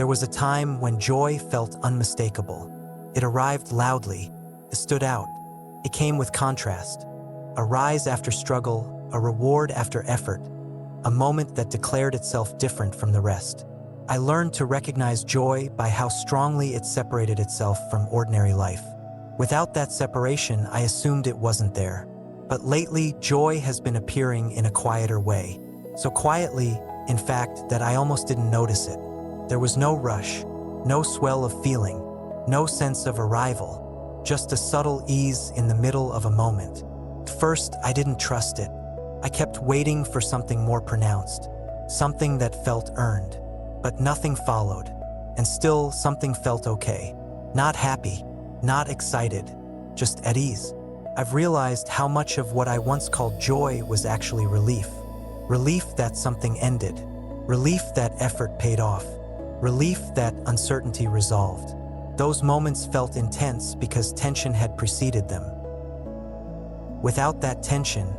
There was a time when joy felt unmistakable. It arrived loudly. It stood out. It came with contrast. A rise after struggle, a reward after effort, a moment that declared itself different from the rest. I learned to recognize joy by how strongly it separated itself from ordinary life. Without that separation, I assumed it wasn't there. But lately, joy has been appearing in a quieter way. So quietly, in fact, that I almost didn't notice it. There was no rush, no swell of feeling, no sense of arrival, just a subtle ease in the middle of a moment. At first, I didn't trust it. I kept waiting for something more pronounced, something that felt earned. But nothing followed, and still something felt okay. Not happy, not excited, just at ease. I've realized how much of what I once called joy was actually relief. Relief that something ended. Relief that effort paid off. Relief that uncertainty resolved. Those moments felt intense because tension had preceded them. Without that tension,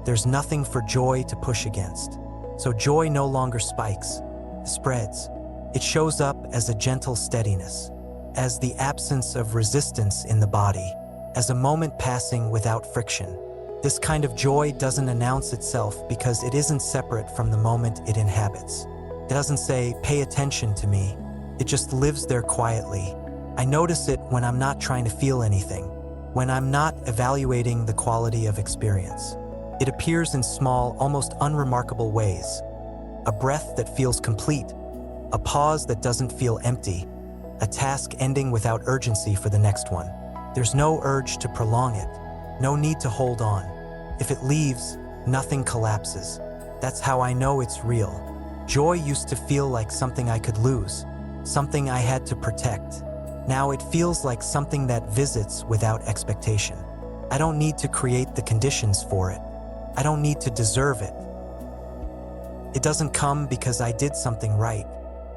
there's nothing for joy to push against. So joy no longer spikes, spreads. It shows up as a gentle steadiness, as the absence of resistance in the body, as a moment passing without friction. This kind of joy doesn't announce itself because it isn't separate from the moment it inhabits. It doesn't say, "Pay attention to me." It just lives there quietly. I notice it when I'm not trying to feel anything, when I'm not evaluating the quality of experience. It appears in small, almost unremarkable ways. A breath that feels complete, a pause that doesn't feel empty, a task ending without urgency for the next one. There's no urge to prolong it, no need to hold on. If it leaves, nothing collapses. That's how I know it's real. Joy used to feel like something I could lose, something I had to protect. Now it feels like something that visits without expectation. I don't need to create the conditions for it. I don't need to deserve it. It doesn't come because I did something right.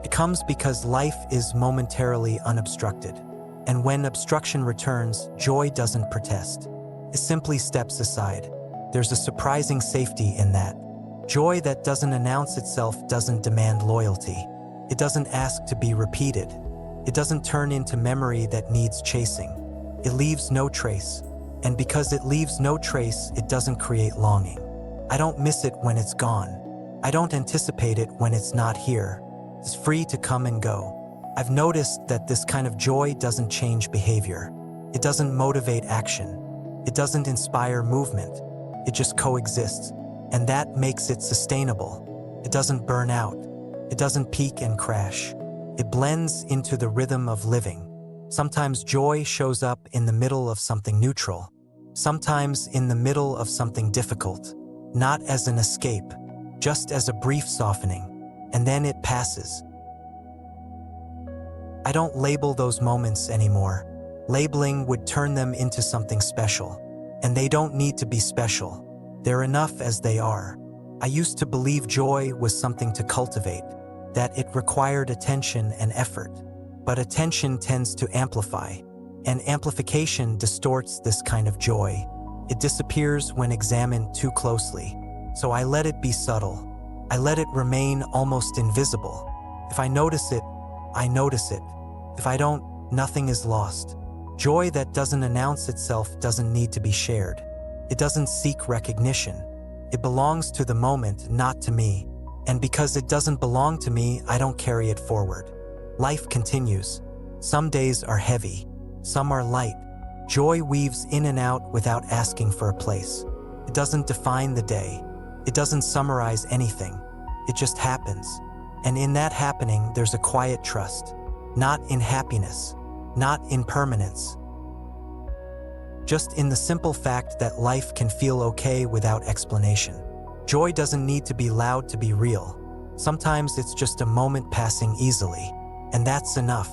It comes because life is momentarily unobstructed. And when obstruction returns, joy doesn't protest. It simply steps aside. There's a surprising safety in that. Joy that doesn't announce itself doesn't demand loyalty. It doesn't ask to be repeated. It doesn't turn into memory that needs chasing. It leaves no trace. And because it leaves no trace, it doesn't create longing. I don't miss it when it's gone. I don't anticipate it when it's not here. It's free to come and go. I've noticed that this kind of joy doesn't change behavior. It doesn't motivate action. It doesn't inspire movement. It just coexists. And that makes it sustainable. It doesn't burn out. It doesn't peak and crash. It blends into the rhythm of living. Sometimes joy shows up in the middle of something neutral. Sometimes in the middle of something difficult. Not as an escape, just as a brief softening. And then it passes. I don't label those moments anymore. Labeling would turn them into something special. And they don't need to be special. They're enough as they are. I used to believe joy was something to cultivate, that it required attention and effort. But attention tends to amplify, and amplification distorts this kind of joy. It disappears when examined too closely. So I let it be subtle. I let it remain almost invisible. If I notice it, I notice it. If I don't, nothing is lost. Joy that doesn't announce itself doesn't need to be shared. It doesn't seek recognition. It belongs to the moment, not to me. And because it doesn't belong to me, I don't carry it forward. Life continues. Some days are heavy. Some are light. Joy weaves in and out without asking for a place. It doesn't define the day. It doesn't summarize anything. It just happens. And in that happening, there's a quiet trust. Not in happiness. Not in permanence. Just in the simple fact that life can feel okay without explanation. Joy doesn't need to be loud to be real. Sometimes it's just a moment passing easily. And that's enough.